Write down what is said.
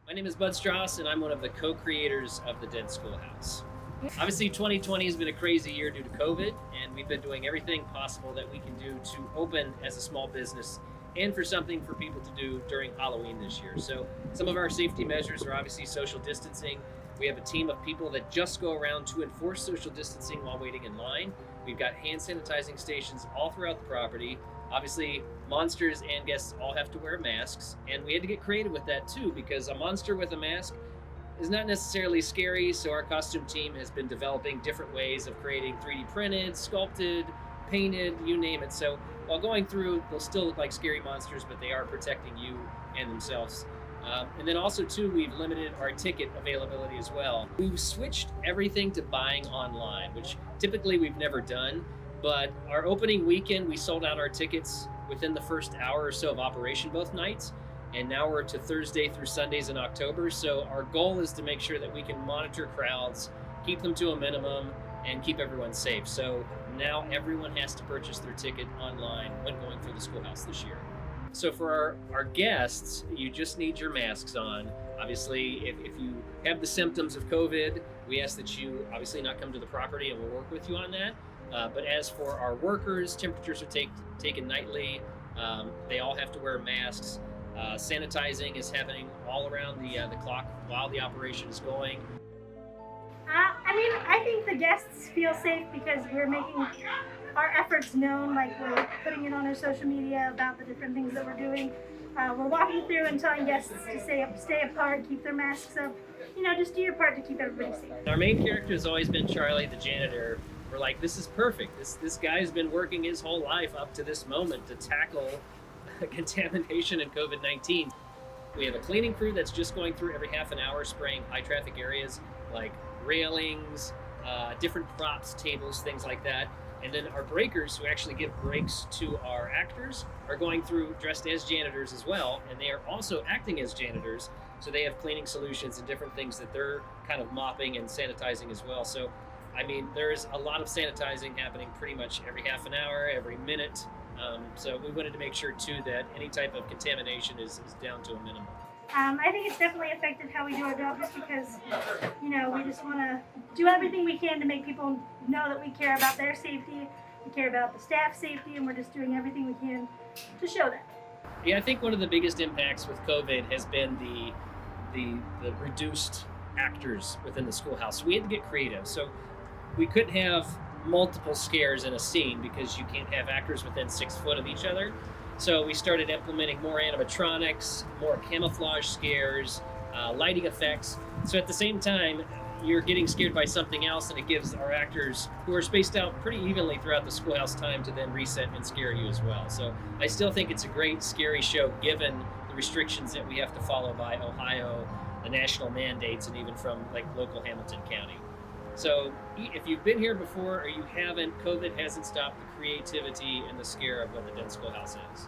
My name is Bud Stross, and I'm one of the co-creators of the Dent Schoolhouse. Obviously, 2020 has been a crazy year due to COVID, and we've been doing everything possible that we can do to open as a small business and for something for people to do during Halloween this year. So some of our safety measures are obviously social distancing. We have a team of people that just go around to enforce social distancing while waiting in line. We've got hand sanitizing stations all throughout the property. Obviously, monsters and guests all have to wear masks, and we had to get creative with that too, because a monster with a mask is not necessarily scary, so our costume team has been developing different ways of creating 3D printed, sculpted, painted, you name it. So while going through, they'll still look like scary monsters, but they are protecting you and themselves. And then also too, we've limited our ticket availability as well. We've switched everything to buying online, which typically we've never done, but our opening weekend, we sold out our tickets within the first hour or so of operation both nights. And now we're to Thursday through Sundays in October. So our goal is to make sure that we can monitor crowds, keep them to a minimum, and keep everyone safe. So now everyone has to purchase their ticket online when going through the schoolhouse this year. So for our guests, you just need your masks on. Obviously, if you have the symptoms of COVID, we ask that you obviously not come to the property, and we'll work with you on that. But as for our workers, temperatures are taken nightly. They all have to wear masks. Sanitizing is happening all around the clock while the operation is going. I think the guests feel safe because we're making our efforts known, like we're putting it on our social media about the different things that we're doing. We're walking through and telling guests to stay apart, keep their masks up, just do your part to keep everybody safe. Our main character has always been Charlie, the janitor. We're like, this is perfect. This guy's been working his whole life up to this moment to tackle contamination and COVID-19. We have a cleaning crew that's just going through every half an hour, spraying high traffic areas like railings, different props, tables, things like that. And then our breakers, who actually give breaks to our actors, are going through dressed as janitors as well, and they are also acting as janitors. So they have cleaning solutions and different things that they're kind of mopping and sanitizing as well. So there's a lot of sanitizing happening pretty much every half an hour, every minute. So we wanted to make sure too that any type of contamination is down to a minimum. I think it's definitely affected how we do our job, just because, we just want to do everything we can to make people know that we care about their safety, we care about the staff's safety, and we're just doing everything we can to show that. Yeah, I think one of the biggest impacts with COVID has been the reduced actors within the schoolhouse. We had to get creative. So we couldn't have multiple scares in a scene because you can't have actors within 6 foot of each other. So we started implementing more animatronics, more camouflage scares, lighting effects. So at the same time, you're getting scared by something else, and it gives our actors, who are spaced out pretty evenly throughout the schoolhouse, time to then reset and scare you as well. So I still think it's a great scary show given the restrictions that we have to follow by Ohio, the national mandates, and even from like local Hamilton County. So if you've been here before or you haven't, COVID hasn't stopped the creativity and the scare of what the Dent Schoolhouse is.